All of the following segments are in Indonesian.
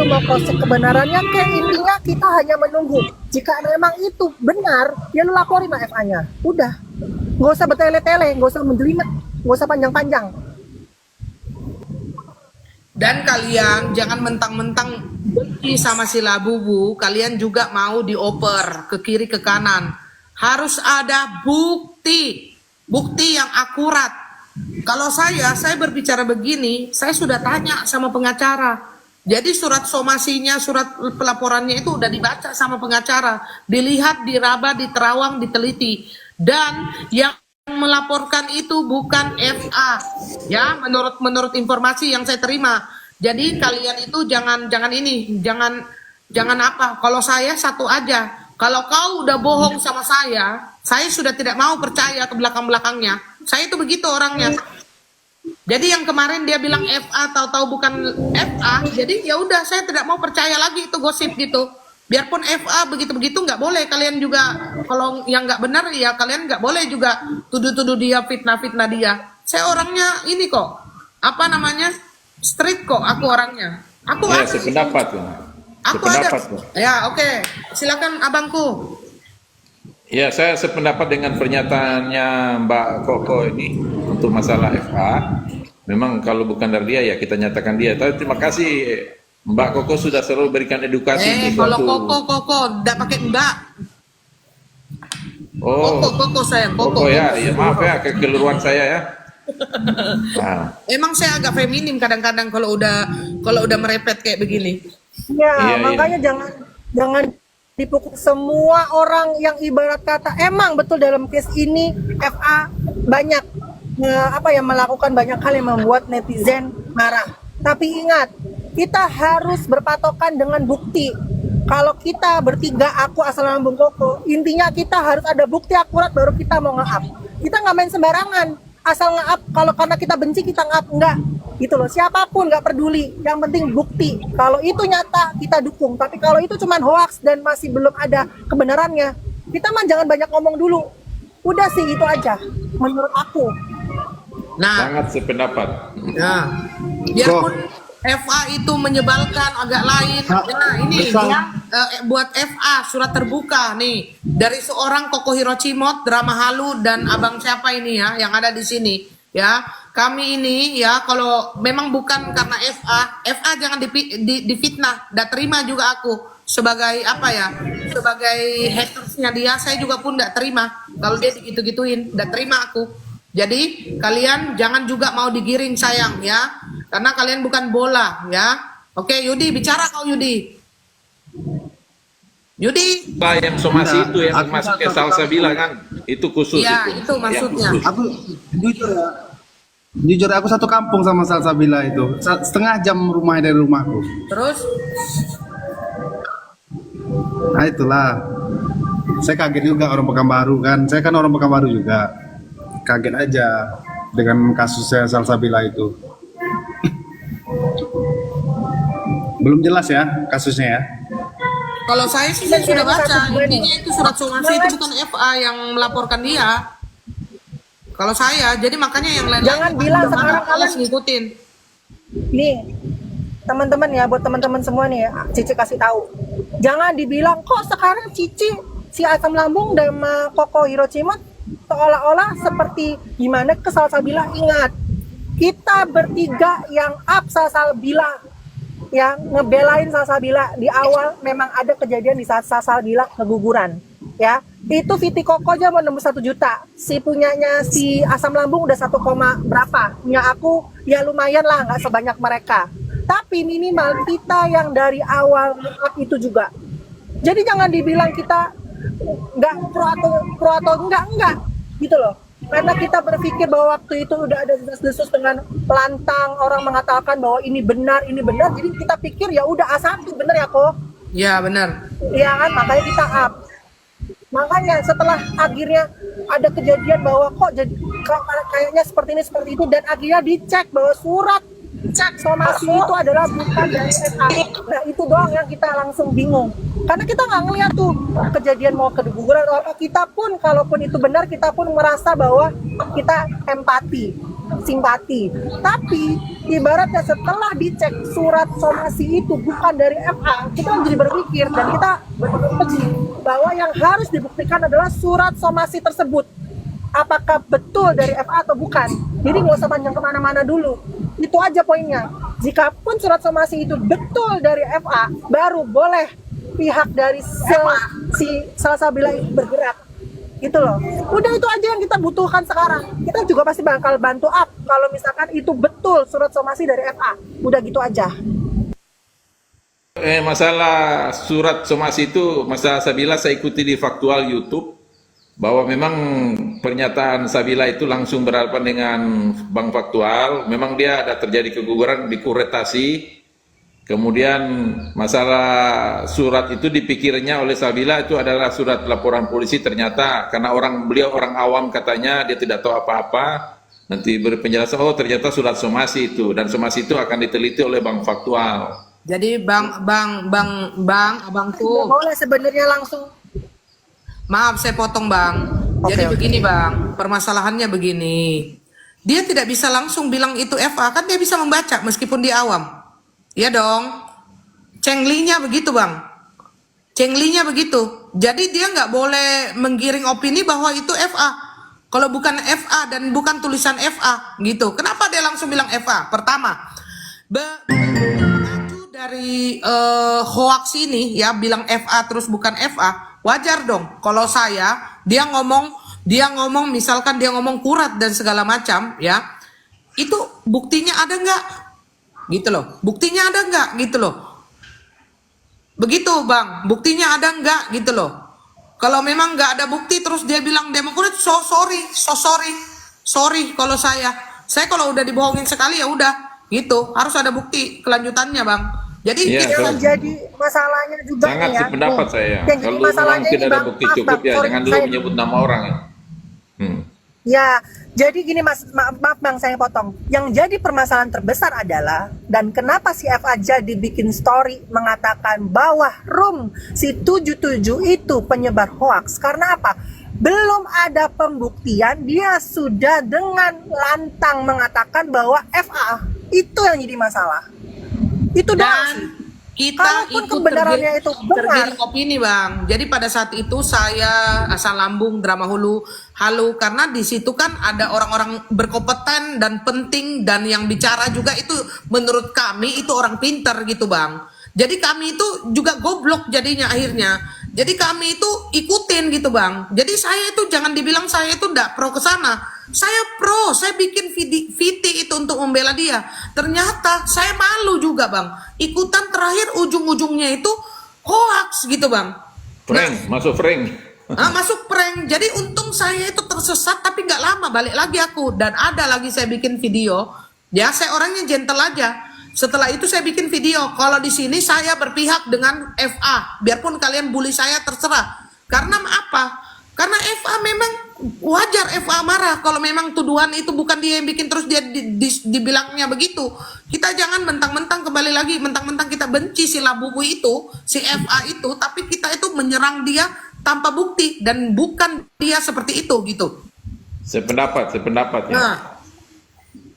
lu mau cross check kebenarannya, kayak intinya kita hanya menunggu. Jika memang itu benar, ya lu laporin lah FA-nya. Udah, nggak usah bertele-tele, nggak usah menjelimet, nggak usah panjang-panjang. Dan kalian jangan mentang-mentang benci sama si Labubu, kalian juga mau dioper ke kiri ke kanan. Harus ada bukti, bukti yang akurat. Kalau saya berbicara begini, saya sudah tanya sama pengacara. Jadi surat somasinya, surat pelaporannya itu udah dibaca sama pengacara, dilihat, diraba, diterawang, diteliti. Dan yang melaporkan itu bukan FA, ya, menurut informasi yang saya terima. Jadi kalian itu jangan apa? Kalau saya satu aja. Kalau kau udah bohong sama saya sudah tidak mau percaya ke belakang-belakangnya. Saya itu begitu orangnya. Jadi yang kemarin dia bilang FA, tahu-tahu bukan FA, jadi ya udah saya tidak mau percaya lagi itu gosip gitu. Biarpun FA begitu-begitu nggak boleh, kalian juga kalau yang nggak benar ya kalian nggak boleh juga tuduh-tuduh dia, fitnah-fitnah dia. Saya orangnya ini kok, apa namanya, street kok, aku orangnya. Aku ya, ada, sependapat ya. aku Sependapat, ada. Ya oke, silakan abangku. Ya, saya sependapat dengan pernyataannya Mbak Koko ini untuk masalah FA. Memang kalau bukan dari dia ya kita nyatakan dia. Tapi terima kasih Mbak Koko sudah selalu berikan edukasi. Kalau Koko, tidak pakai Mbak. Oh, Koko sayang, Koko ya, ya maaf ya kekeliruan saya ya. Nah, Emang saya agak feminim kadang-kadang kalau udah merepet kayak begini. Ya, Iya, makanya jangan dipukul semua orang yang ibarat kata emang betul dalam case ini FA banyak melakukan banyak hal yang membuat netizen marah. Tapi ingat, kita harus berpatokan dengan bukti. Kalau kita bertiga, aku asal lambung Koko, intinya kita harus ada bukti akurat baru kita mau nge-up. Kita nggak main sembarangan, asal nge-up kalau karena kita benci kita nge-up, enggak. Gitu loh, siapapun nggak peduli, yang penting bukti. Kalau itu nyata kita dukung, tapi kalau itu cuma hoax dan masih belum ada kebenarannya, kita mah jangan banyak ngomong dulu. Udah sih itu aja menurut aku. Nah, sangat sependapat. nah, biarpun FA itu menyebalkan agak lain. Nah, ini ya, buat FA surat terbuka nih dari seorang Koko Hiroshimot, Drama Halu dan abang siapa ini ya yang ada di sini ya. Kami ini ya kalau memang bukan karena FA jangan difitnah. Tidak terima juga aku sebagai apa ya, sebagai hatersnya dia. Saya juga pun tidak terima kalau dia digitu-gituin. Tidak terima aku. Jadi kalian jangan juga mau digiring sayang ya, karena kalian bukan bola ya. Oke Yudi, bicara kau Yudi. Yudi. Pak yang somasi itu yang masuk ke Salsabila kan, itu khusus. Ya itu maksudnya. Aku jujur aku satu kampung sama Salsabila itu, setengah jam rumahnya dari rumahku. Terus? Nah itulah, saya kaget juga orang Pekanbaru kan, saya kan orang Pekanbaru juga, kaget aja dengan kasusnya Salsabila itu. Belum jelas ya kasusnya ya. Kalau saya sih saya sudah baca, intinya itu surat somasi itu bukan FA yang melaporkan dia. Kalau saya, jadi makanya yang lain Jangan bilang sekarang kalian ngikutin. Nih, teman-teman ya, buat teman-teman semua nih ya, Cici kasih tahu. Jangan dibilang kok sekarang Cici si asam lambung dan Koko Hiroshima seolah-olah seperti gimana ke Salsabila. Ingat, kita bertiga yang up Salsabila, yang ngebelain Salsabila di awal memang ada kejadian di saat Salsabila keguguran. Ya, itu Viti Koko aja mau nembus 1 juta. Si punyanya si asam lambung udah 1, berapa. Punya aku ya lumayan lah, nggak sebanyak mereka. Tapi minimal kita yang dari awal itu juga. Jadi jangan dibilang kita nggak pro atau enggak gitu loh. Karena kita berpikir bahwa waktu itu udah ada desas-desus dengan pelantang, orang mengatakan bahwa ini benar, jadi kita pikir ya udah A1 bener ya kok. Ya benar. Iya kan, makanya kita up. Makanya setelah akhirnya ada kejadian bahwa kok jadi kayaknya seperti itu dan akhirnya dicek bahwa surat cek somasi itu adalah bukan dari FA. Nah itu doang yang kita langsung bingung karena kita nggak ngeliat tuh kejadian mau keguguran atau apa. Kita pun kalaupun itu benar kita pun merasa bahwa kita empati simpati. Tapi ibaratnya setelah dicek surat somasi itu bukan dari FA, kita jadi berpikir dan kita berpikir bahwa yang harus dibuktikan adalah surat somasi tersebut. Apakah betul dari FA atau bukan? Jadi nggak usah panjang kemana-mana dulu. Itu aja poinnya. Jikapun surat somasi itu betul dari FA, baru boleh pihak dari si Salsabila itu bergerak. Gitu loh. Udah itu aja yang kita butuhkan sekarang. Kita juga pasti bakal bantu up kalau misalkan itu betul surat somasi dari FA. Udah gitu aja. Masalah surat somasi itu, masalah Sabila saya ikuti di faktual YouTube bahwa memang pernyataan Sabila itu langsung berhadapan dengan Bank Faktual. Memang dia ada terjadi keguguran di kuretasi. Kemudian masalah surat itu dipikirnya oleh Sabila itu adalah surat laporan polisi, ternyata karena beliau orang awam katanya dia tidak tahu apa-apa, nanti beri penjelasan oh ternyata surat somasi itu, dan somasi itu akan diteliti oleh Bank Faktual. Jadi abangku, Boleh sebenarnya langsung. maaf saya potong bang. Jadi begini bang, permasalahannya begini. Dia tidak bisa langsung bilang itu FA, kan dia bisa membaca meskipun dia awam. Iya dong, cenglinya begitu bang, cenglinya begitu. Jadi dia nggak boleh menggiring opini bahwa itu FA. Kalau bukan FA dan bukan tulisan FA gitu. Kenapa dia langsung bilang FA? Pertama, mengacu dari hoax ini ya bilang FA terus bukan FA, wajar dong. Kalau dia ngomong misalkan dia ngomong kurat dan segala macam ya, itu buktinya ada nggak? Gitu loh, buktinya ada nggak gitu loh, begitu bang, buktinya ada nggak gitu loh. Kalau memang nggak ada bukti terus dia bilang Demokrat, sorry kalau saya kalau udah dibohongin sekali ya udah gitu, harus ada bukti kelanjutannya bang. Jadi yang jadi masalahnya juga sangat nih ya. sependapat saya. Yang jadi Kalau memang masalahnya tidak ini, ada Bang, bukti maaf, cukup Bang, ya sorry, jangan dulu saya- menyebut nama orang ya. Ya, jadi gini Mas, maaf Bang saya potong. Yang jadi permasalahan terbesar adalah, dan kenapa si FA jadi bikin story mengatakan bahwa room si 77 itu penyebar hoax, karena apa? Belum ada pembuktian, dia sudah dengan lantang mengatakan bahwa FA itu yang jadi masalah. Itu doang sih. dan kita Kalaupun ikut kebenarannya itu benar. tergiring opini bang. Jadi pada saat itu saya asal lambung drama halu karena di situ kan ada orang-orang berkompeten dan penting dan yang bicara juga itu menurut kami itu orang pintar gitu bang. Jadi kami itu juga goblok jadinya akhirnya. Jadi kami itu ikutin gitu bang. Jadi saya itu jangan dibilang saya itu enggak pro ke sana. Saya pro, saya bikin VT itu untuk membela dia. Ternyata saya malu juga bang. Ikutan terakhir ujung-ujungnya itu hoax gitu bang. Frank, masuk Frank. Masuk prank. Jadi untung saya itu tersesat tapi nggak lama balik lagi aku. Dan ada lagi saya bikin video. Ya saya orangnya gentle aja. Setelah itu saya bikin video. Kalau di sini saya berpihak dengan FA. Biarpun kalian bully saya terserah. Karena apa? Karena FA memang wajar FA marah kalau memang tuduhan itu bukan dia yang bikin terus dia dibilangnya begitu. Kita jangan mentang-mentang kembali lagi mentang-mentang kita benci si Labubu itu, si FA itu, tapi kita itu menyerang dia tanpa bukti dan bukan dia seperti itu gitu. Sependapat ya. Nah,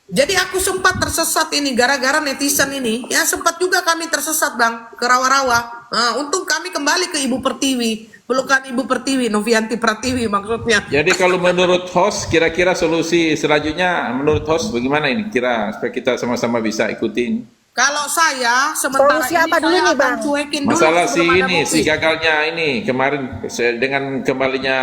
jadi aku sempat tersesat ini gara-gara netizen ini. Ya sempat juga kami tersesat bang ke rawa-rawa. Nah, untung kami kembali ke Ibu Pertiwi. Pelukan Ibu Pertiwi, Novianti Pratiwi maksudnya. Jadi kalau menurut host, kira-kira solusi selanjutnya menurut host bagaimana ini? Kira supaya kita sama-sama bisa ikutin. Kalau saya sementara Solusi ini apa dulu saya nih, akan Bang? cuekin dulu Masalah si sebelum ada ini, bukti. si gagalnya ini kemarin dengan kembalinya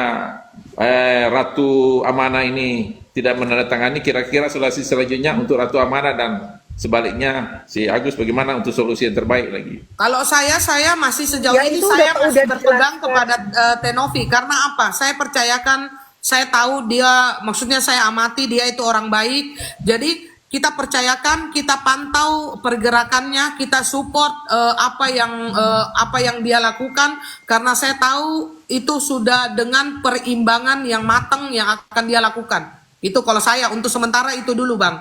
Ratu Amanah ini tidak menandatangani. Kira-kira solusi selanjutnya untuk Ratu Amanah dan sebaliknya si Agus bagaimana untuk solusi yang terbaik lagi? Kalau saya masih sejauh Ya, ini itu saya udah masih berpegang dijelaskan. kepada Tenovi karena apa? Saya percayakan, saya tahu dia, maksudnya saya amati dia itu orang baik. Jadi kita percayakan, kita pantau pergerakannya, kita support apa yang dia lakukan karena saya tahu itu sudah dengan perimbangan yang matang yang akan dia lakukan. Itu kalau saya untuk sementara itu dulu bang.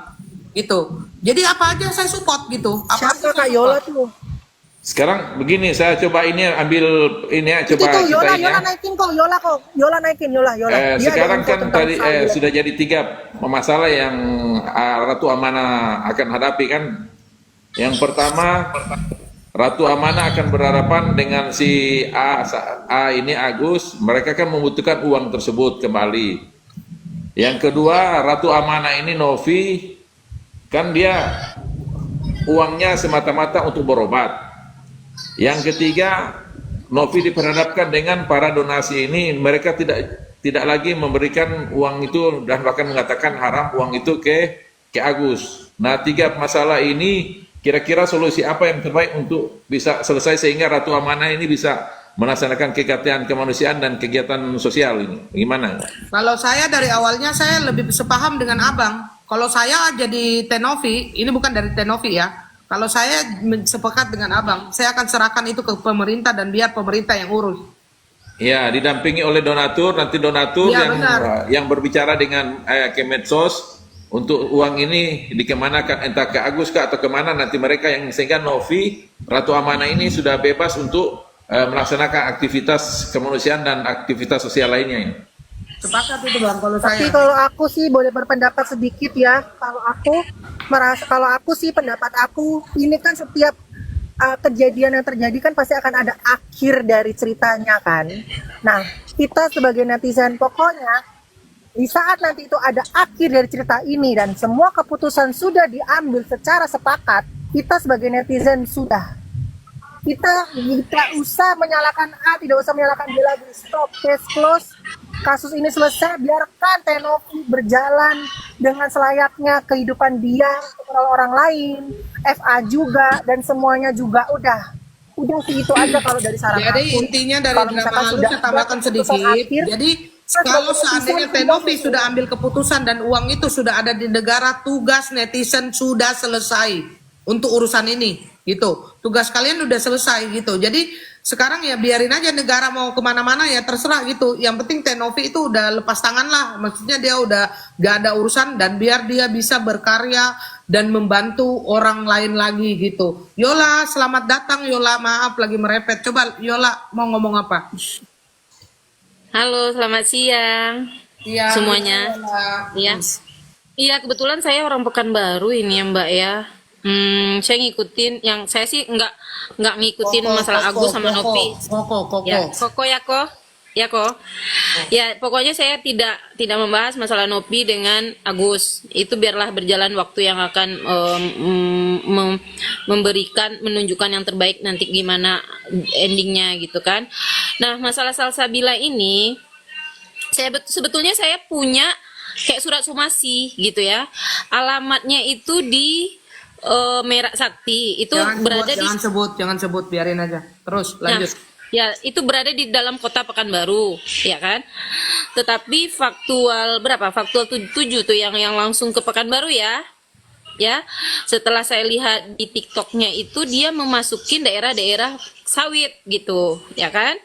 Gitu. Jadi apa aja saya support gitu. Apa aja Siapa saya Kak Yola support. tuh? Sekarang begini, saya coba ini ambil ini ya, Itu coba tuh kita Yola, ini ya. Yola naikin kok, Yola naikin, Yola. Dia ada Sekarang info kan tentang tadi Salsa. sudah jadi 3 masalah yang Ratu Amanah akan hadapi kan. Yang pertama, Ratu Amanah akan berhadapan dengan si A ini Agus, mereka kan membutuhkan uang tersebut kembali. Yang kedua, Ratu Amanah ini Novi, kan dia uangnya semata-mata untuk berobat. Yang ketiga, Novi diperhadapkan dengan para donasi ini, mereka tidak lagi memberikan uang itu dan bahkan mengatakan haram uang itu ke Agus. Nah, 3 masalah ini kira-kira solusi apa yang terbaik untuk bisa selesai sehingga Ratu Amanah ini bisa melaksanakan kegiatan kemanusiaan dan kegiatan sosial ini. Gimana? Kalau saya dari awalnya saya lebih sepaham dengan Abang. Kalau saya jadi Tenovi, ini bukan dari Tenovi ya. Kalau saya sepakat dengan Abang, saya akan serahkan itu ke pemerintah dan biar pemerintah yang urus. Ya, didampingi oleh donatur, nanti donatur Ya, yang berbicara dengan Kemensos untuk uang ini dikemanakan, entah ke Agus kah atau kemana nanti mereka yang, sehingga Novi, Ratu Amanah ini sudah bebas untuk melaksanakan aktivitas kemanusiaan dan aktivitas sosial lainnya. Sepakat itu Bang, kalau Tapi saya. kalau aku sih boleh berpendapat sedikit ya. Kalau aku sih pendapat aku, ini kan setiap kejadian yang terjadi kan pasti akan ada akhir dari ceritanya kan. Nah, kita sebagai netizen pokoknya di saat nanti itu ada akhir dari cerita ini dan semua keputusan sudah diambil secara sepakat, kita sebagai netizen kita tidak usah menyalahkan A, tidak usah menyalahkan B lagi. Stop, case close. Kasus ini selesai, biarkan Tenovi berjalan dengan selayaknya kehidupan dia untuk orang lain, FA juga, dan semuanya juga udah sih itu aja kalau dari saran Jadi aku. intinya dari Kalau drama misalkan lalu sudah saya tambahkan ada keputusan sedikit. akhir, Jadi kalau seandainya Tenovi sudah ambil keputusan dan uang itu sudah ada di negara, tugas netizen sudah selesai untuk urusan ini, gitu. Tugas kalian udah selesai gitu. Jadi sekarang ya biarin aja negara mau kemana-mana ya terserah gitu. Yang penting Tenovi itu udah lepas tangan lah. Maksudnya dia udah gak ada urusan dan biar dia bisa berkarya dan membantu orang lain lagi gitu. Yola, selamat datang Yola. Maaf lagi merepet. Coba Yola mau ngomong apa? Halo, selamat siang Iya, semuanya. Yola. Iya, iya kebetulan saya orang Pekanbaru ini ya Mbak ya. Saya ngikutin, yang saya sih nggak ngikutin masalah Agus sama Novi. Koko. Ya, Koko ya kok. Ya kok. Ya, pokoknya saya tidak membahas masalah Novi dengan Agus. Itu biarlah berjalan waktu yang akan menunjukkan yang terbaik nanti gimana endingnya gitu kan. Nah, masalah Salsabila ini sebetulnya saya punya kayak surat somasi gitu ya. Alamatnya itu di Merak Sakti. Itu jangan sebut, biarin aja. Terus lanjut. Nah, ya, itu berada di dalam kota Pekanbaru, ya kan? Tetapi faktual 7 tuh yang langsung ke Pekanbaru ya. Ya, setelah saya lihat di TikToknya itu dia memasukin daerah-daerah sawit gitu, ya kan?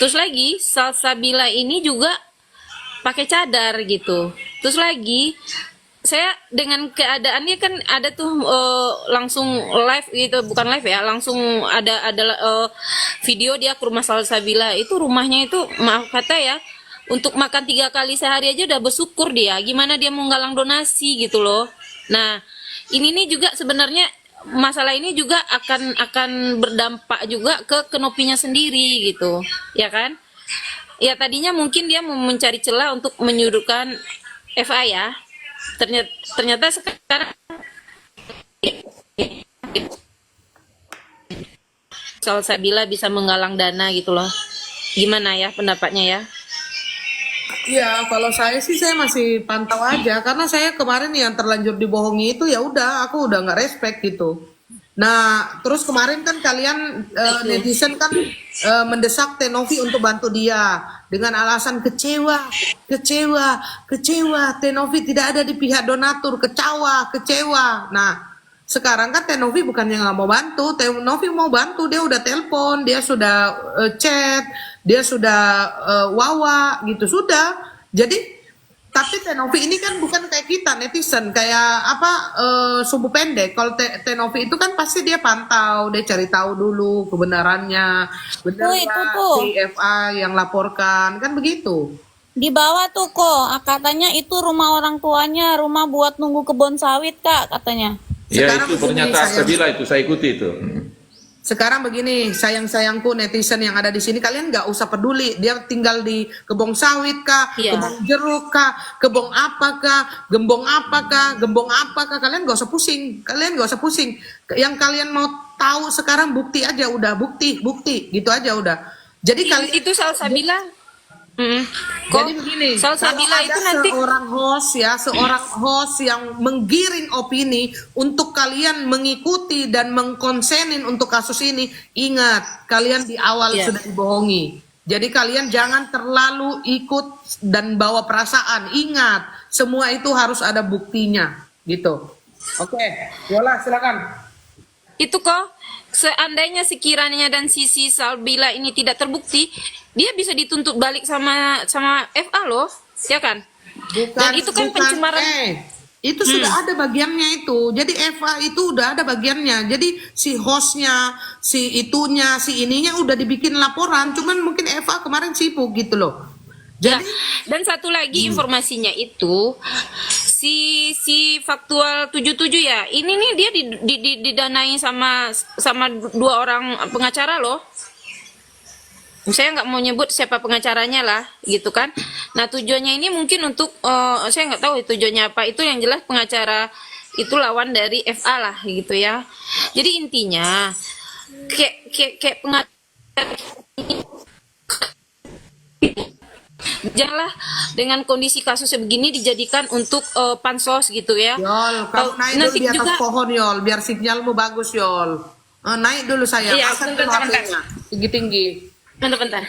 Terus lagi Salsabila ini juga pakai cadar gitu. Terus lagi saya dengan keadaannya kan ada tuh langsung live gitu, bukan live ya, langsung ada video dia ke rumah Salsabila. Itu rumahnya itu maaf kata ya, untuk makan 3 kali sehari aja udah bersyukur dia. Gimana dia mau galang donasi gitu loh. Nah, ini nih juga sebenarnya masalah ini juga akan berdampak juga ke Novinya sendiri gitu, ya kan? Ya tadinya mungkin dia mau mencari celah untuk menyudutkan FA ya. Ternyata sekarang Salsabila bisa menggalang dana gitu loh. Gimana ya pendapatnya ya? Ya, kalau saya sih saya masih pantau aja karena saya kemarin yang terlanjur dibohongi itu ya udah aku udah nggak respect gitu. Nah, terus kemarin kan kalian netizen kan mendesak Tenovi untuk bantu dia dengan alasan kecewa. Tenovi tidak ada di pihak donatur, kecewa. Nah, sekarang kan Tenovi bukannya nggak mau bantu, Tenovi mau bantu, dia udah telepon, dia sudah chat, dia sudah wawa gitu sudah. Jadi Tapi Tenovi ini kan bukan kayak kita netizen, kayak apa sumbu pendek. Kalau Tenovi itu kan pasti dia pantau, dia cari tahu dulu kebenarannya, benar Tuh, itu nggak tuh. si FA yang laporkan, kan begitu. Di bawah tuh kok, katanya itu rumah orang tuanya, rumah buat nunggu kebun sawit Kak, katanya. Ya Sekarang itu begini, pernyataan saya- Sabila itu saya ikuti itu. Sekarang begini, sayang-sayangku netizen yang ada di sini, kalian nggak usah peduli dia tinggal di kebun sawit kah, Iya. kebun jeruk kah, kebun apa kah, gembong apa kah, gembong apa kah, kalian nggak usah pusing, kalian nggak usah pusing. Yang kalian mau tahu sekarang bukti aja, udah bukti, gitu aja udah. Jadi kalian Itu Salsabila. Kok jadi begini, Salsabila kalau itu ada nanti seorang host yang menggiring opini untuk kalian mengikuti dan mengkonsenin untuk kasus ini, ingat kalian di awal Iya. sudah dibohongi. Jadi kalian jangan terlalu ikut dan bawa perasaan. Ingat, semua itu harus ada buktinya, gitu. Oke, Yola silakan. itu kok seandainya sekiranya dan sisi Salbila ini tidak terbukti, dia bisa dituntut balik sama FA loh, ya kan? Dan itu kan pencemaran. Itu sudah ada bagiannya itu. Jadi Eva itu udah ada bagiannya. Jadi si hostnya, si itunya, si ininya udah dibikin laporan. Cuman mungkin Eva kemarin sibuk gitu loh. Ya, Jadi dan satu lagi informasinya itu si faktual 77 ya. Ini nih dia didanai sama dua orang pengacara loh. Saya nggak mau nyebut siapa pengacaranya lah, gitu kan. Nah tujuannya ini mungkin untuk saya nggak tahu tujuannya apa. Itu yang jelas pengacara itu lawan dari FA lah, gitu ya. Jadi intinya kayak pengacara janganlah dengan kondisi kasusnya begini dijadikan untuk pansos gitu ya. Yol, kamu naik dulu Nanti di atas juga- pohon Yol, biar sinyalmu bagus Yol. Naik dulu sayang, Iya, angkat bentar, dulu bentar. HP-nya, tinggi-tinggi. Bentar.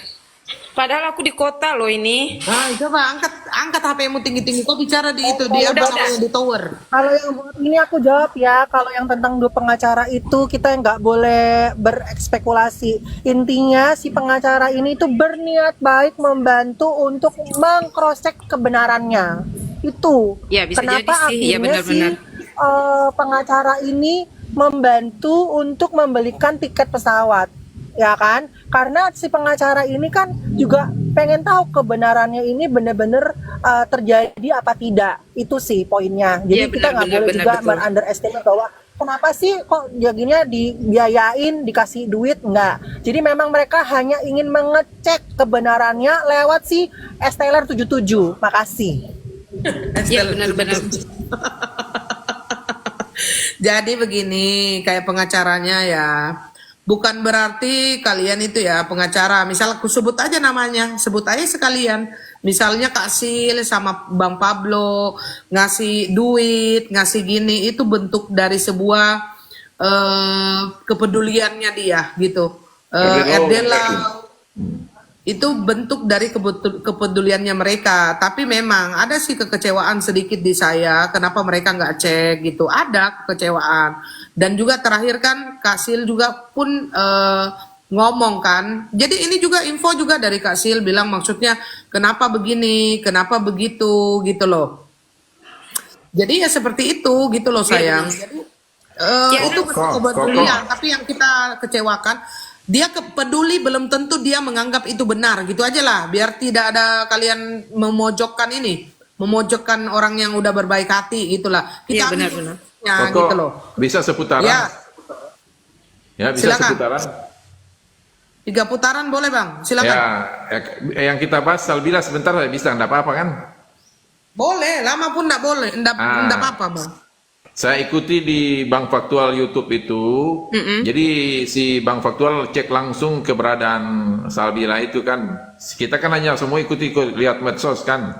Padahal aku di kota loh ini. Nah, coba angkat HP-mu tinggi-tinggi. Kok bicara di itu dia udah. di tower. Kalau yang buat ini aku jawab ya, kalau yang tentang dua pengacara itu kita nggak boleh berekspekulasi. Intinya si pengacara ini itu berniat baik membantu untuk mengcross-check kebenarannya. Itu. Ya, bisa kenapa jadi sih. Ya, akhirnya benar-benar. pengacara ini membantu untuk membelikan tiket pesawat. Ya kan? Karena si pengacara ini kan juga pengen tahu kebenarannya ini benar-benar terjadi apa tidak. Itu sih poinnya. Jadi Iya, kita nggak boleh benar, juga betul. underestimate bahwa kenapa sih kok jadinya dibiayain, dikasih duit, enggak. Jadi memang mereka hanya ingin mengecek kebenarannya lewat si Esteller 77. Makasih. Ya benar-benar. Jadi begini, kayak pengacaranya ya. Bukan berarti kalian itu ya pengacara. Misal aku sebut aja namanya, sebut aja sekalian. Misalnya Kak Sil sama Bang Pablo ngasih duit, ngasih gini, itu bentuk dari sebuah kepeduliannya dia gitu. Erdela itu bentuk dari kepeduliannya mereka. Tapi memang ada sih kekecewaan sedikit di saya. Kenapa mereka nggak cek gitu? Ada kekecewaan. Dan juga terakhir kan Kak Sil juga pun ngomong kan. Jadi ini juga info juga dari Kak Sil bilang maksudnya kenapa begini, kenapa begitu gitu loh. Jadi ya seperti itu gitu loh sayang. Jadi itu kepedulian. Tapi yang kita kecewakan dia peduli belum tentu dia menganggap itu benar gitu aja lah. Biar tidak ada kalian memojokkan ini, memojokkan orang yang udah berbaik hati gitulah. Iya, Kita benar-benar. ya Koko, gitu loh. bisa seputaran? Ya, Ya, bisa Silakan. seputaran. 3 putaran boleh Bang, silakan. Ya, yang kita bahas Salbila sebentar bisa, enggak apa-apa kan? Boleh, lama pun enggak boleh, enggak apa-apa Bang. Saya ikuti di Bank Faktual YouTube itu. Jadi si Bank Faktual cek langsung keberadaan Salbila itu kan. Kita kan hanya semua ikuti lihat medsos kan.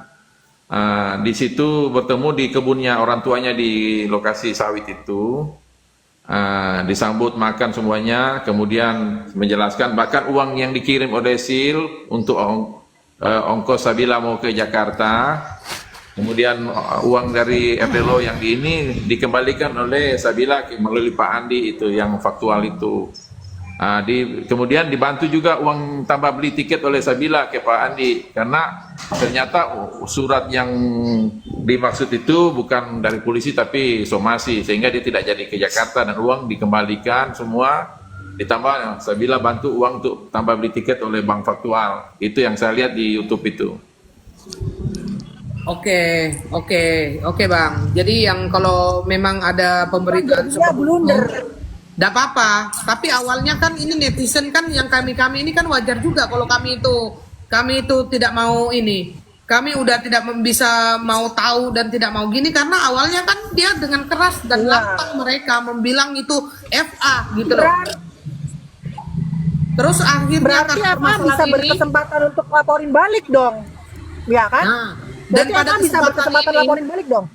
Di situ bertemu di kebunnya orang tuanya di lokasi sawit itu. Disambut makan semuanya, kemudian menjelaskan bahkan uang yang dikirim oleh Sil untuk ongkos Sabila mau ke Jakarta, kemudian uang dari FDLO yang ini dikembalikan oleh Sabila melalui Pak Andi itu yang faktual itu. Kemudian dibantu juga uang tambah beli tiket oleh Sabila ke Pak Andi, karena ternyata surat yang dimaksud itu bukan dari polisi tapi somasi, sehingga dia tidak jadi ke Jakarta dan uang dikembalikan semua, ditambah Sabila bantu uang untuk tambah beli tiket oleh Bank Faktual. Itu yang saya lihat di YouTube itu. Oke Bang. Jadi yang kalau memang ada pemberitaan Jadinya blunder. Tidak apa-apa, tapi awalnya kan ini netizen kan yang kami ini kan wajar juga kalau kami itu tidak mau ini, kami udah tidak bisa mau tahu dan tidak mau gini karena awalnya kan dia dengan keras dan lantang mereka membilang itu FA gitu loh. Terus akhirnya Berarti karena apa masalah bisa ini, berkesempatan untuk laporin balik dong, ya kan? nah, dan Berarti pada apa bisa berkesempatan ini, laporin balik dong?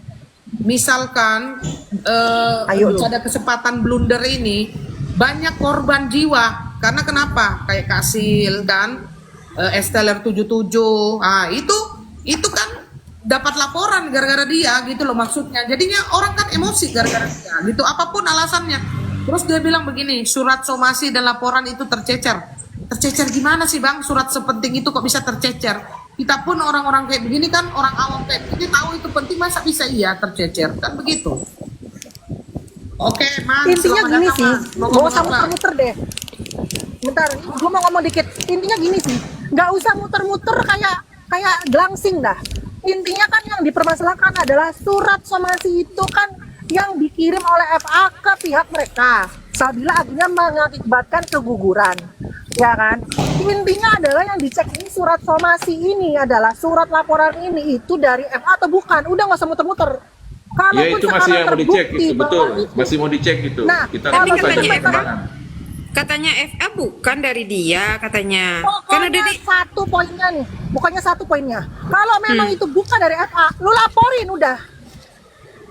misalkan Ayo. ada kesempatan blunder ini banyak korban jiwa karena kenapa kayak Kasil kan Esteller 77 itu kan dapat laporan gara-gara dia gitu loh maksudnya, jadinya orang kan emosi gara-gara dia gitu apapun alasannya. Terus dia bilang begini, surat somasi dan laporan itu tercecer gimana sih Bang, surat sepenting itu kok bisa tercecer? Kita pun orang-orang kayak begini kan, orang awam kayak begini tahu itu penting, masa bisa iya tercecer kan begitu. Oke Mas, Intinya selamat gini datang, sih, Mas. Mau gak ngomong usah apa? muter-muter deh. Bentar, gue mau ngomong dikit. Intinya gini sih, nggak usah muter-muter kayak gelangsing dah. Intinya kan yang dipermasalahkan adalah surat somasi itu kan yang dikirim oleh FA ke pihak mereka. Sabila akhirnya mengakibatkan keguguran, ya kan? Intinya adalah yang dicek ini surat somasi ini adalah surat laporan ini itu dari FA atau bukan? Udah nggak usah muter-muter. Ya itu masih yang mau dicek terbukti itu, betul. bahwa itu- Masih mau dicek itu. Nah, Kita tapi tunggu saja katanya perkembangan. Katanya FA bukan dari dia katanya. Kan ada Pokoknya di satu poinnya nih, bukannya satu poinnya. Kalau memang itu bukan dari FA, lu laporin udah.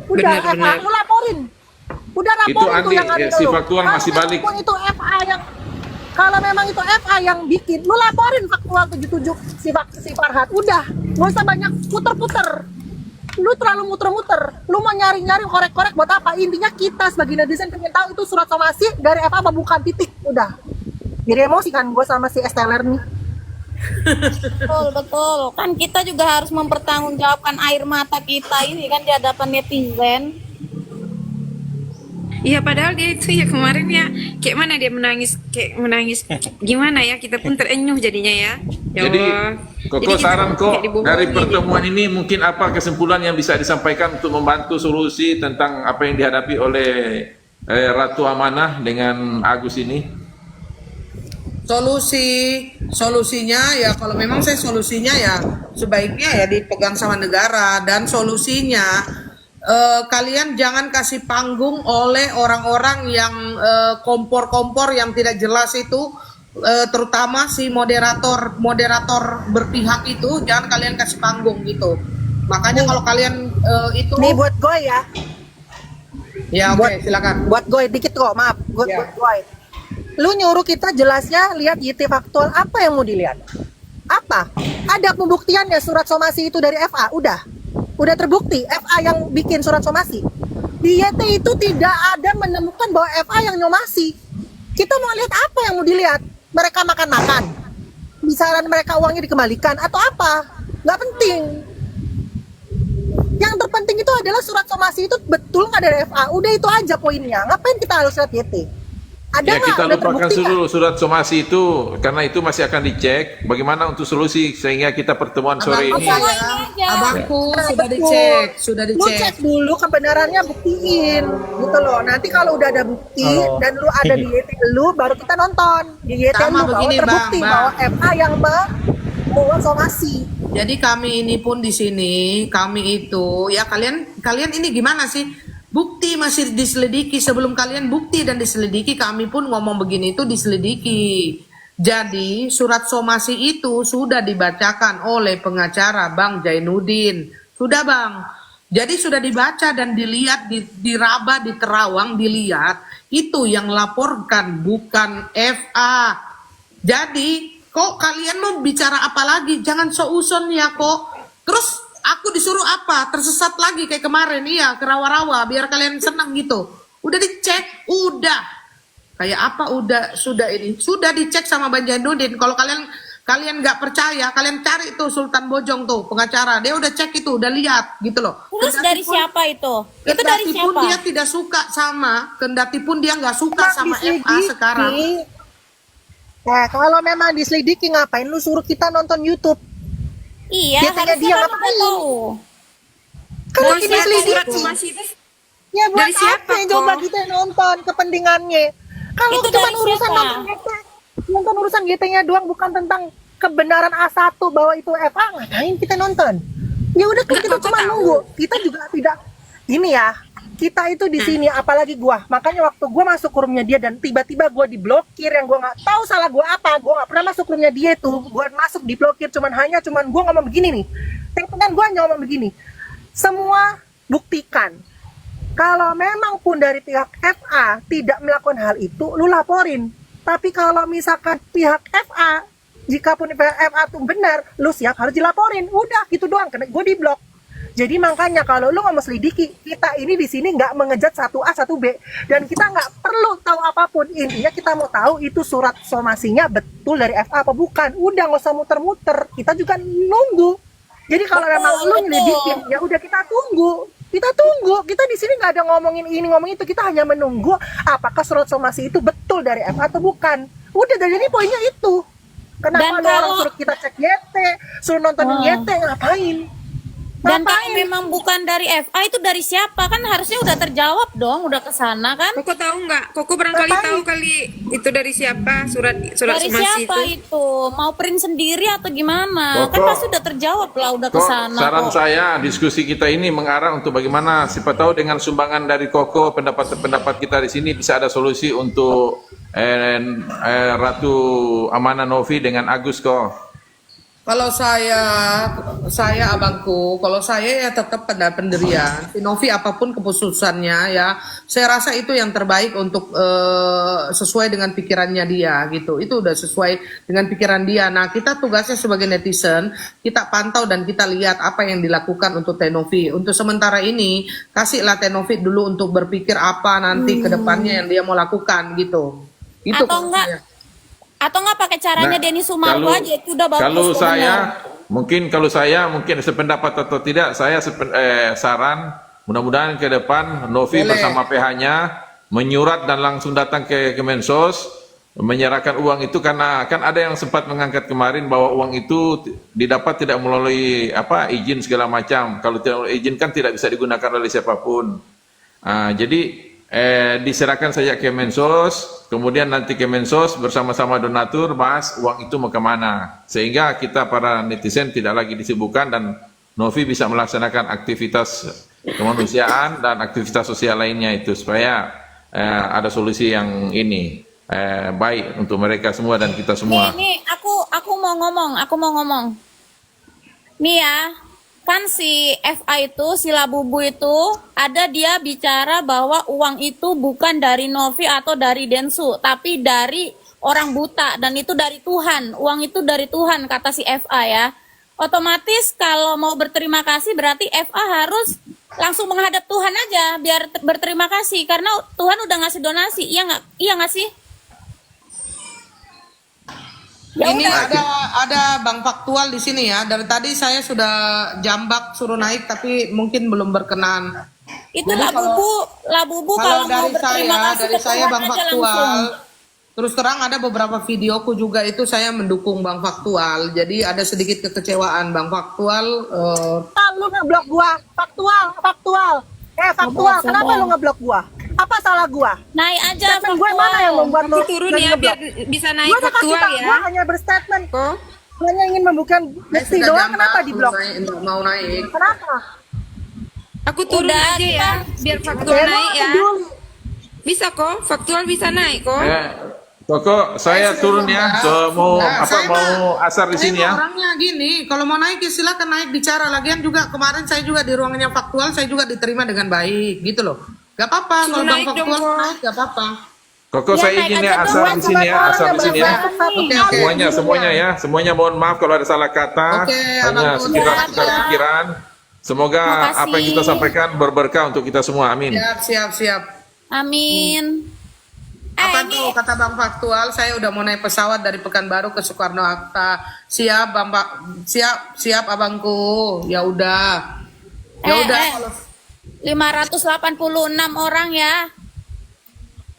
Udah Bener, FA, bener. lu laporin. Udah laporin Itu tuh Andi, yang ada si lu. faktual Kalau masih memang balik. itu FA yang kalau memang itu FA yang bikin, lu laporin faktual 77 si Farhat. Udah, nggak usah banyak puter-puter. Lu terlalu muter-muter. Lu mau nyari-nyari korek-korek buat apa? Intinya kita sebagai netizen pengen tahu itu surat somasi dari FA apa bukan, titik. Udah. Jadi emosi kan gue sama si Esteller nih. Betul. Kan kita juga harus mempertanggungjawabkan air mata kita ini kan di hadapan netizen. Iya padahal dia itu ya kemarin ya kayak mana dia menangis gimana ya, kita pun terenyuh jadinya ya. Ya Jadi, Allah. Koko Jadi kita saran kok kayak dibohongin dari gitu. pertemuan ini mungkin apa kesimpulan yang bisa disampaikan untuk membantu solusi tentang apa yang dihadapi oleh Ratu Amanah dengan Agus ini? Solusinya ya kalau memang saya solusinya ya sebaiknya ya dipegang sama negara, dan solusinya kalian jangan kasih panggung oleh orang-orang yang kompor-kompor yang tidak jelas itu, terutama si moderator berpihak itu jangan kalian kasih panggung gitu. Makanya kalau kalian itu Nih buat gue ya, ya oke silakan. buat gue dikit kok, maaf, buat Ya. gue. Lu nyuruh kita jelasnya lihat YT faktual, apa yang mau dilihat? Apa? Ada pembuktiannya surat somasi itu dari FA, udah terbukti FA yang bikin surat somasi. Di YT itu tidak ada menemukan bahwa FA yang nyomasi. Kita mau lihat apa yang mau dilihat? Mereka makan-makan, besaran mereka uangnya dikembalikan atau apa? Nggak penting. Yang terpenting itu adalah surat somasi itu betul nggak dari FA. Udah itu aja poinnya. Ngapain kita harus lihat YT? Ada Ya nggak? kita Udah lupakan terbukti nggak? dulu surat somasi itu, karena itu masih akan dicek bagaimana untuk solusi sehingga kita pertemuan sore ini. Sama ini aja. Abangku sudah Betul. dicek, Lu cek dulu kebenarannya, buktiin gitu loh. Nanti kalau udah ada bukti dan lu ada di YT lu, baru kita nonton di YT Sama lu bahwa begini, terbukti Bang. bahwa FA yang membuat somasi. Jadi kami ini pun di sini, kami itu ya kalian ini gimana sih? Bukti masih diselidiki, sebelum kalian bukti dan diselidiki, kami pun ngomong begini itu diselidiki. Jadi surat somasi itu sudah dibacakan oleh pengacara Bang Jainuddin. Sudah Bang. Jadi sudah dibaca dan dilihat, diraba, diterawang, dilihat. Itu yang laporkan bukan FA. Jadi kok kalian mau bicara apa lagi? Jangan seuson ya kok. Terus aku disuruh apa? Tersesat lagi kayak kemarin, iya, ke rawa-rawa biar kalian senang gitu. Udah dicek, udah. Kayak apa sudah dicek sama Bang Jainuddin. Kalau kalian nggak percaya, kalian cari tuh Sultan Bojong tuh pengacara. Dia udah cek itu, udah lihat gitu loh. Terus dari siapa itu? Itu dari Kendati pun siapa? dia tidak suka sama, kendati pun dia nggak suka sama FA sekarang. Nah, kalau memang diselidiki ngapain lu suruh kita nonton YouTube? Iya, Biasanya harusnya dia kan ngapain? udah tahu. Kalau Dari kita siapa surat selidiki, somasi itu? ya buat Dari siapa, apa yang kok? coba kita nonton kepentingannya? Kalau Itu cuma dari urusan siapa? nonton urusan GT-nya doang, bukan tentang kebenaran A1 bahwa itu FA, ngapain kita nonton? Ya udah kan Nggak, kita kok cuma tahu? nunggu. Kita juga tidak ini ya. Kita itu di sini, apalagi gua. Makanya waktu gua masuk ke roomnya dia dan tiba-tiba gua diblokir, yang gua nggak tahu salah gua apa. Gua nggak pernah masuk ke roomnya dia tuh. Gua masuk diblokir cuman gua ngomong begini nih. Tengah gua hanya ngomong begini. Semua buktikan. Kalau memang pun dari pihak FA tidak melakukan hal itu, lu laporin. Tapi kalau misalkan pihak FA, jika pun pihak FA itu benar, lu siap harus dilaporin. Udah gitu doang, karena gue diblok. Jadi makanya kalau lu nggak mau selidiki, kita ini di sini nggak mengejat 1A 1B, dan kita nggak perlu tahu apapun. Intinya kita mau tahu itu surat somasinya betul dari FA apa bukan. Udah nggak usah muter-muter. Kita juga nunggu. Jadi kalau Betul, memang lu betul. nyelidikin, ya udah kita tunggu. Kita tunggu. Kita di sini nggak ada ngomongin ini ngomongin itu. Kita hanya menunggu apakah surat somasi itu betul dari FA atau bukan. Udah, jadi poinnya itu. Kenapa Dan lu orang kalau- suruh kita cek YT, suruh nontonin Wah. YT, ngapain? Dan kalau Ngapain? memang bukan dari FA itu dari siapa? Kan harusnya udah terjawab dong, udah kesana kan? Koko tahu nggak? Koko barangkali Ngapain? tahu kali itu dari siapa surat Dari somasi siapa itu. itu? Mau print sendiri atau gimana? Kan Kok- pasti udah terjawab lah, udah Kok kesana saran kok. saya diskusi kita ini mengarah untuk bagaimana siapa tahu dengan sumbangan dari Koko pendapat kita di sini bisa ada solusi untuk Ratu Amanah Novi dengan Agus kok. Kalau saya abangku, kalau saya ya tetap pada pendirian. Si Novi apapun keputusannya ya, saya rasa itu yang terbaik untuk sesuai dengan pikirannya dia gitu. Itu udah sesuai dengan pikiran dia. Nah, kita tugasnya sebagai netizen, kita pantau dan kita lihat apa yang dilakukan untuk Tenovi. Untuk sementara ini, kasihlah Tenovi dulu untuk berpikir apa nanti ke depannya yang dia mau lakukan gitu. Itu Atau kalau enggak, saya. atau enggak pakai caranya Nah, Denny Sumargo kalau- aja, itu udah bagus. Kalau kok, saya benar. mungkin sependapat atau tidak, saya saran mudah-mudahan ke depan Novi Boleh. bersama PH-nya menyurat dan langsung datang ke Kemensos menyerahkan uang itu, karena kan ada yang sempat mengangkat kemarin bahwa uang itu didapat tidak melalui izin segala macam. Kalau tidak melalui izin kan tidak bisa digunakan oleh siapapun. Jadi diserahkan saja ke Kemensos, kemudian nanti Kemensos bersama-sama donatur bahas uang itu mau kemana, sehingga kita para netizen tidak lagi disibukkan dan Novi bisa melaksanakan aktivitas kemanusiaan dan aktivitas sosial lainnya itu, supaya ada solusi yang ini baik untuk mereka semua dan kita semua. Nih, aku mau ngomong. Nih ya, kan si FA itu, si Labubu itu, ada dia bicara bahwa uang itu bukan dari Novi atau dari Densu, tapi dari orang buta, dan itu dari Tuhan. Uang itu dari Tuhan, kata si FA ya. Otomatis kalau mau berterima kasih berarti FA harus langsung menghadap Tuhan aja biar berterima kasih, karena Tuhan udah ngasih donasi. Iya nggak sih? Ya Ini udah. ada Bang Faktual di sini ya. Dari tadi saya sudah jambak suruh naik tapi mungkin belum berkenan. Itu Jadi Labubu Kalau kalau mau dari berterima kasih dari ke saya Tuhan Bang aja Faktual. langsung. Terus terang ada beberapa videoku juga itu saya mendukung Bang Faktual. Jadi ada sedikit kekecewaan Bang Faktual. Lu ngeblok gua, faktual. Faktual, kenapa lu ngeblok gua? Apa salah gua? Naik aja Statement gue mana yang membuat lu Aku turun jadi ya ngeblok? biar bisa naik Gua udah kasih faktual tau, ya. gua hanya berstatement, Kok? hanya ingin membuktikan Saya bukti sudah doang. jambak, Kenapa di blok? mau naik. Kenapa? Aku turun Udah, aja ya biar faktual Ya, naik ya. peduli. Bisa kok, faktual bisa naik kok. Koko, saya turun ya, so, mau Nah, saya mau asar di saya sini mah ya. Orangnya gini, kalau mau naik ya silakan naik bicara. Lagian juga kemarin saya juga di ruangannya Faktual, saya juga diterima dengan baik gitu loh. Gak apa-apa Suruh kalau Bang naik dong, Faktual Kok. naik gak apa-apa. Koko, Ya, saya naik izin aja ya dulu, asar di sini ya, Orang asar yang di sini ya. bersatu, Oke, oke. Semuanya ya, semuanya mohon maaf kalau ada salah kata, Oke, hanya Abang sekitar Putri. pikiran. Semoga Makasih. apa yang kita sampaikan berberkah untuk kita semua, amin. Siap. Amin. Apa ini tuh kata Bang Faktual? Saya udah mau naik pesawat dari Pekanbaru ke Soekarno Hatta. Siap, Bang Pak. Siap abangku. Ya udah. Ya udah. Kalau 586 orang ya.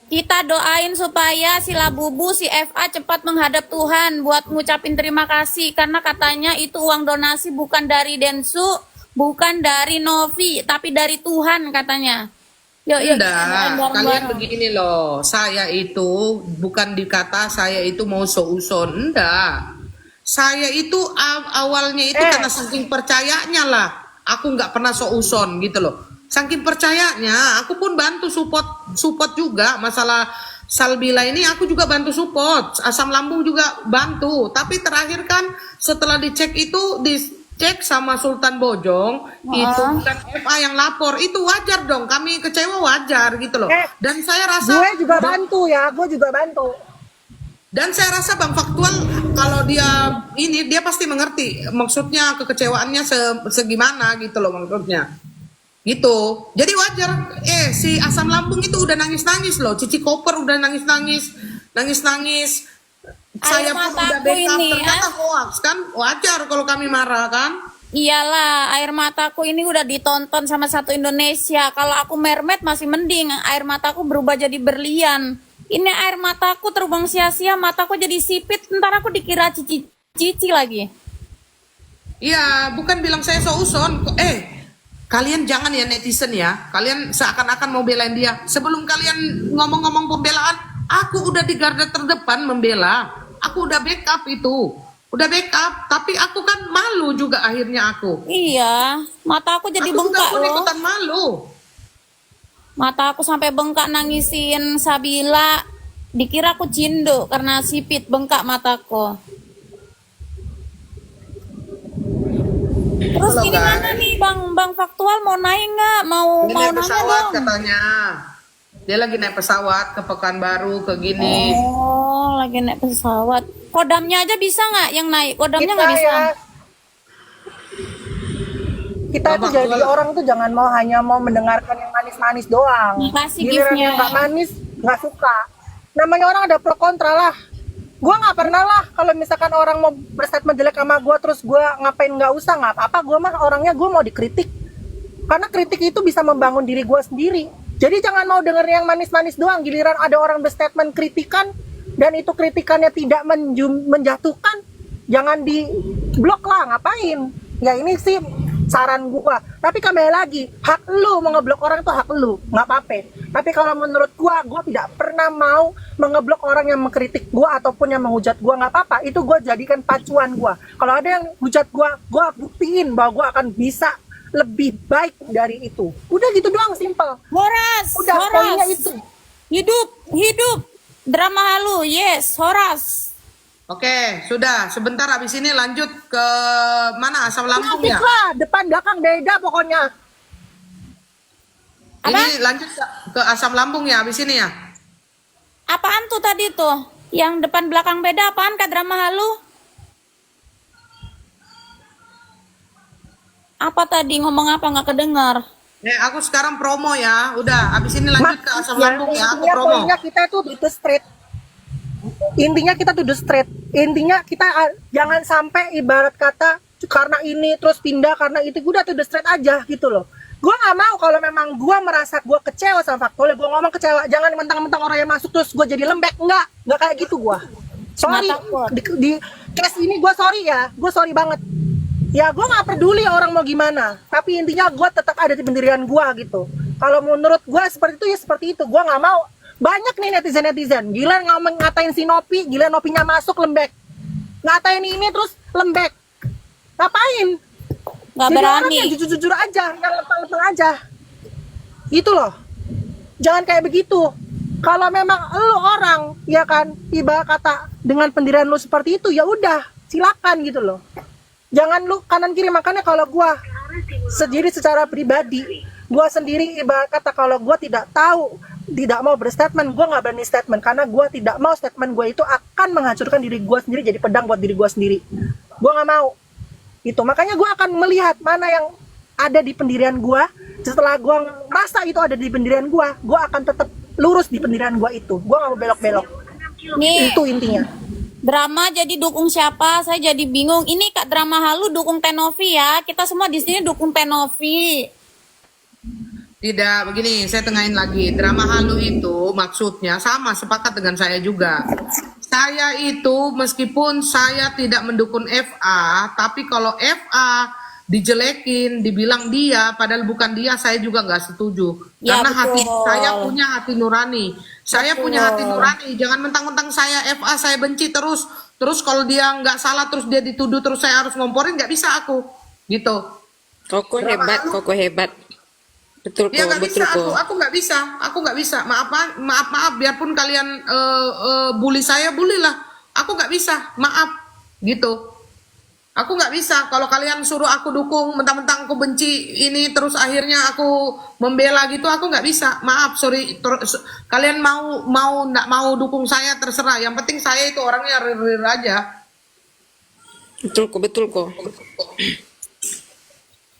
Kita doain supaya si Labubu, si FA cepat menghadap Tuhan buat ngucapin terima kasih. Karena katanya itu uang donasi bukan dari Densu, bukan dari Novi, tapi dari Tuhan katanya. Yuk, kita doain Enggak, kalian bareng-bareng. begini loh. Saya itu bukan dikata saya itu mau seuson, enggak. Saya itu awalnya itu karena saking percayanya lah. Aku nggak pernah seuson gitu loh. Saking percayanya, aku pun bantu support juga masalah Salbila ini. Aku juga bantu support. Asam lambung juga bantu. Tapi terakhir kan setelah dicek itu dicek sama Sultan Bojong, itu bukan FA yang lapor. Itu wajar dong. Kami kecewa wajar gitu loh. Dan saya rasa Gue juga bantu ya, gue juga bantu. dan saya rasa Bang Faktual kalau dia ini dia pasti mengerti maksudnya kekecewaannya segimana gitu loh maksudnya. Gitu. Jadi wajar si asam lambung itu udah nangis-nangis loh. Cici Koper udah nangis-nangis. Nangis-nangis. Saya pun udah mataku backup ini, ternyata hoax kan. Wajar kalau kami marah kan. Iyalah, air mataku ini udah ditonton sama satu Indonesia. Kalau aku mermaid masih mending, air mataku berubah jadi berlian. Ini air mataku terbang sia-sia, mataku jadi sipit, ntar aku dikira cici lagi. Iya, bukan bilang saya seuson. Kalian jangan ya netizen ya. Kalian seakan-akan mau belain dia. Sebelum kalian ngomong-ngomong pembelaan, aku udah di garda terdepan membela. Aku udah backup itu. Udah backup, tapi aku kan malu juga akhirnya aku. Iya, mata aku jadi Aku juga bengkak pun loh. ikutan malu. Mata aku sampai bengkak nangisin Sabila. Dikira aku cindo karena sipit bengkak mataku. Terus Halo, ini guys. mana nih Bang Faktual mau naik nggak? Mau Dia mau naik nanya pesawat dong. katanya. Dia lagi naik pesawat ke Pekanbaru ke gini. Oh, lagi naik pesawat. Kodamnya aja bisa nggak yang naik? Kodamnya nggak bisa. Kita tuh Bapak, jadi orang tuh jangan mau hanya mau mendengarkan yang manis-manis doang. Makasih Giliran giftnya. yang nggak manis nggak suka. Namanya orang ada pro kontra lah. Gua nggak pernah lah kalau misalkan orang mau berstatement jelek sama gua terus gua ngapain nggak usah nggak apa-apa. Gua mah orangnya gua mau dikritik. Karena kritik itu bisa membangun diri gua sendiri. Jadi jangan mau denger yang manis-manis doang. Giliran ada orang berstatement kritikan dan itu kritikannya tidak menjatuhkan, jangan di blok lah, ngapain? Ya ini sih saran gua. Tapi kembali lagi, hak lu mau ngeblok orang tuh hak lu, nggak apa-apa. Tapi kalau menurut gua tidak pernah mau mengeblok orang yang mengkritik gua ataupun yang menghujat gua, nggak apa-apa. Itu gua jadikan pacuan gua. Kalau ada yang hujat gua buktiin bahwa gua akan bisa lebih baik dari itu. Udah gitu doang, simple. Horas, Udah poinnya Horas. itu. Hidup. Drama halu, yes, Horas. Oke, sudah. Sebentar habis ini lanjut ke mana asam lambung ya. Lah, depan belakang beda pokoknya. Ini lanjut ke asam lambung ya habis ini ya. Apaan tuh tadi tuh? Yang depan belakang beda apaan Kak drama halu? Apa tadi ngomong apa nggak kedengar? Aku sekarang promo ya. Udah, habis ini lanjut ke asam lambung ya. Aku Intinya promo. poinnya kita tuh the straight. Intinya kita tuh the straight. Intinya kita jangan sampai ibarat kata karena ini terus pindah karena itu, udah tuh the straight aja gitu loh. Gua nggak mau kalau memang gua merasa gua kecewa sama Faktual, gua ngomong kecewa. Jangan mentang-mentang orang yang masuk terus gua jadi lembek, nggak kayak gitu gua. Sorry, Nggak takut. di case ini gua sorry ya, gua sorry banget. Ya gue nggak peduli orang mau gimana, tapi intinya gue tetap ada di pendirian gue gitu. Kalau menurut gue seperti itu ya seperti itu. Gue nggak mau banyak nih netizen gila ngatain si Nopi, gila Nopinya masuk lembek, ngatain ini terus lembek, ngapain? Nggak Jadi orang berani. yang jujur-jujur aja, yang lempeng-lempeng aja, gitu loh. Jangan kayak begitu. Kalau memang lu orang, ya kan, ibarat kata dengan pendirian lu seperti itu, ya udah silakan gitu loh. Jangan lu kanan kiri. Makanya kalau gua sendiri secara pribadi, gua sendiri ibarat kata kalau gua tidak tahu, tidak mau berstatement, gua nggak berani statement karena gua tidak mau statement gua itu akan menghancurkan diri gua sendiri, jadi pedang buat diri gua sendiri. Gua nggak mau itu. Makanya gua akan melihat mana yang ada di pendirian gua. Setelah gua merasa itu ada di pendirian gua akan tetap lurus di pendirian gue itu. Gue gak mau belok-belok. Nih, Itu intinya. drama jadi dukung siapa? Saya jadi bingung. Ini Kak Drama Halu dukung Tenovi ya. Kita semua di sini dukung Tenovi. Tidak, begini, saya tengahin lagi. Drama halu itu maksudnya sama, sepakat dengan saya juga. Saya itu meskipun saya tidak mendukung FA, tapi kalau FA dijelekin, dibilang dia, padahal bukan dia, saya juga nggak setuju. Ya, Karena hati betul. saya punya hati nurani. Saya punya hati nurani. Jangan mentang-mentang saya FA, saya benci terus. Terus kalau dia nggak salah, terus dia dituduh, terus saya harus ngomporin, nggak bisa aku. Gitu. Koko hebat, Koko hebat. Betul Ya kok, nggak betul bisa, kok. aku nggak bisa, maaf, biarpun kalian bully saya, bulilah, aku nggak bisa, maaf, gitu, aku nggak bisa. Kalau kalian suruh aku dukung, mentang-mentang aku benci ini, terus akhirnya aku membela gitu, aku nggak bisa, maaf, sorry. Kalian nggak mau dukung saya terserah, yang penting saya itu orangnya real aja. Betul kok, betul kok.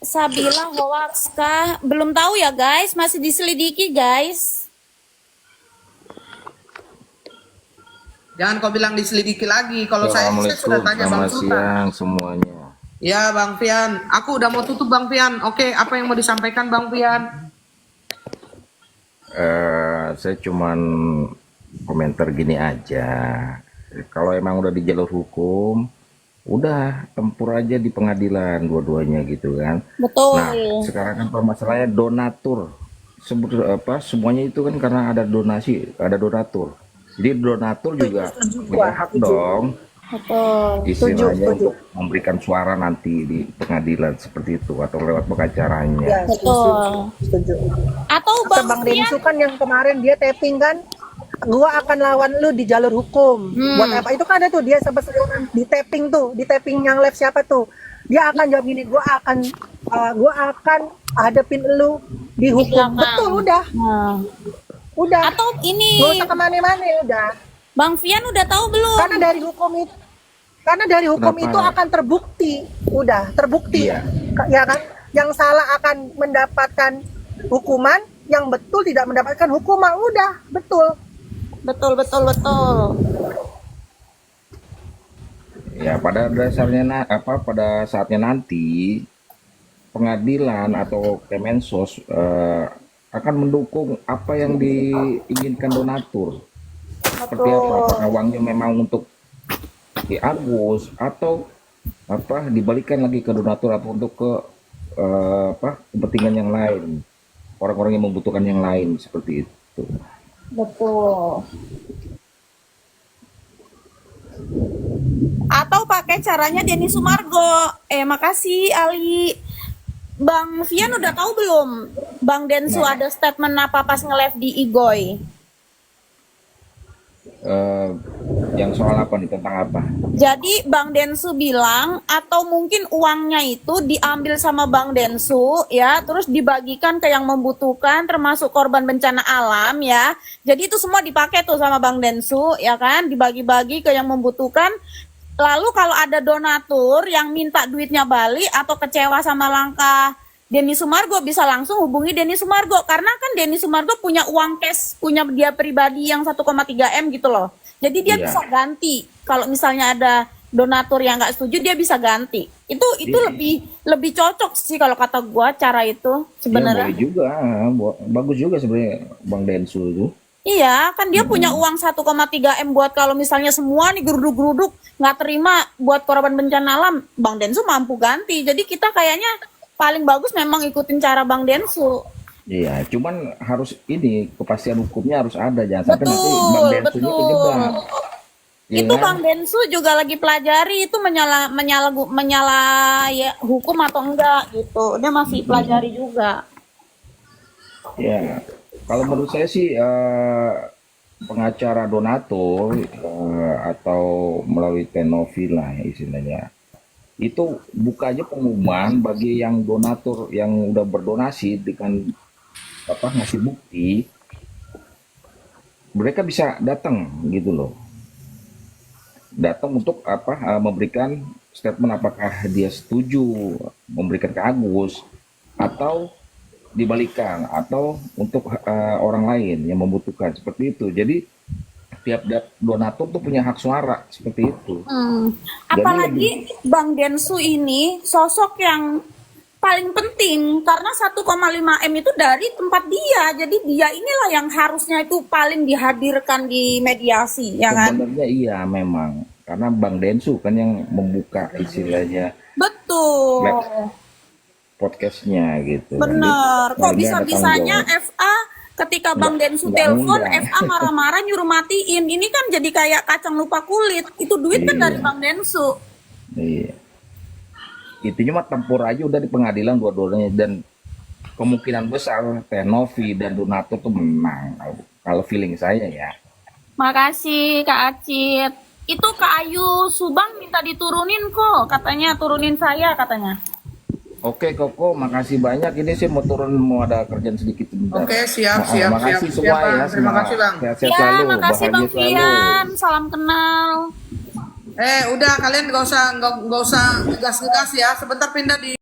Sabila hoax kah? Belum tahu ya guys, masih diselidiki guys. Jangan kau bilang diselidiki lagi. Kalau saya sudah tanya Bang Selamat Sultan. siang semuanya. Ya Bang Fian, aku udah mau tutup Bang Fian. Oke, apa yang mau disampaikan Bang Fian? Saya cuman komentar gini aja. Kalau emang udah di jalur hukum, udah tempur aja di pengadilan dua-duanya gitu kan. Betul. Nah, sekarang kan permasalahannya donatur. Semuanya itu kan karena ada donasi, ada donatur. Jadi donatur juga punya hak dong. Betul. Istilahnya untuk memberikan suara nanti di pengadilan seperti itu atau lewat pengacaranya. Ya, Betul. setuju. Atau Kata Bang Bang Fian, Densu kan yang kemarin dia taping kan, gua akan lawan lu di jalur hukum. Buat apa? Itu kan ada tuh dia sempat di taping yang live siapa tuh? Dia akan jawab gini, gua akan hadapin lu di hukum. belakang. Betul, udah. Nah. Udah. Atau ini Gak usah kemana-mana, udah. Bang Fian udah tahu belum? Karena dari hukum Kenapa? itu akan terbukti, udah terbukti. Iya. Ya kan? Yang salah akan mendapatkan hukuman, yang betul tidak mendapatkan hukuman, udah, betul. Betul. Ya pada dasarnya pada saatnya nanti pengadilan atau Kemensos akan mendukung apa yang diinginkan donatur. Seperti apa? Apakah uangnya memang untuk di Agus atau dibalikan lagi ke donatur atau untuk ke kepentingan yang lain, orang-orang yang membutuhkan yang lain seperti itu. Betul. Atau pakai caranya Denny Sumargo. Makasih Ali. Bang Fian udah tahu belum? Bang Densu ada statement apa pas nge-live di Igoy? Yang soal apa nih, tentang apa? Jadi Bang Densu bilang atau mungkin uangnya itu diambil sama Bang Densu ya, terus dibagikan ke yang membutuhkan termasuk korban bencana alam ya. Jadi itu semua dipakai tuh sama Bang Densu ya kan, dibagi-bagi ke yang membutuhkan. Lalu kalau ada donatur yang minta duitnya balik atau kecewa sama langkah Denny Sumargo, bisa langsung hubungi Denny Sumargo karena kan Denny Sumargo punya uang cash, punya dia pribadi yang 1,3 M gitu loh. Jadi dia Iya. bisa ganti. Kalau misalnya ada donatur yang nggak setuju, dia bisa ganti. Itu Iya. lebih cocok sih kalau kata gua cara itu Ya, sebenarnya. boleh juga, bagus juga sebenarnya Bang Densu itu. Iya, kan dia punya uang 1,3 M buat kalau misalnya semua nih geruduk-geruduk nggak terima buat korban bencana alam, Bang Densu mampu ganti. Jadi kita kayaknya paling bagus memang ikutin cara Bang Densu. Iya, cuman harus kepastian hukumnya harus ada, jangan sampai nanti Bang Betul, Densunya betul. kejebak. Iya Itu kan? Bang Densu juga lagi pelajari itu menyala ya, hukum atau enggak gitu. Dia masih pelajari juga. Ya, kalau menurut saya sih pengacara donatur atau melalui Tenovi lah ya istilahnya, itu buka aja pengumuman bagi yang donatur yang udah berdonasi dengan ngasih bukti, mereka bisa datang gitu loh, datang untuk memberikan statement apakah dia setuju memberikan ke Agus atau dibalikan atau untuk orang lain yang membutuhkan seperti itu. Jadi tiap donatur tuh punya hak suara seperti itu. Apalagi Bang Densu ini sosok yang paling penting karena 1,5 M itu dari tempat dia. Jadi dia inilah yang harusnya itu paling dihadirkan di mediasi, ya kan? Sebenarnya iya memang karena Bang Densu kan yang membuka istilahnya Betul. podcastnya gitu. Bener. Kok Nah, dia ada bisa-bisanya tanggung FA ketika Bang Densu nggak telepon, ngundang. FA marah-marah nyuruh matiin. Ini kan jadi kayak kacang lupa kulit. Itu duit kan Iya. dari Bang Densu. Iya. Intinya mah tempur aja udah di pengadilan dua-duanya dan kemungkinan besar Teh Novi dan donatur tuh menang kalau feeling saya ya. Makasih Kak Acit. Itu Kak Ayu Subang minta diturunin kok. Katanya turunin saya katanya. Oke Koko, makasih banyak. Ini sih mau turun mau ada kerjaan sedikit sebentar. Oke, siap, Nah, siap, makasih siap, semua siap, Bang. ya. Terima kasih, Bang. Sehat-sehat Ya, selalu, makasih Bang bahagia selalu. Fian. Salam kenal. Udah kalian nggak usah ngegas ya. Sebentar pindah di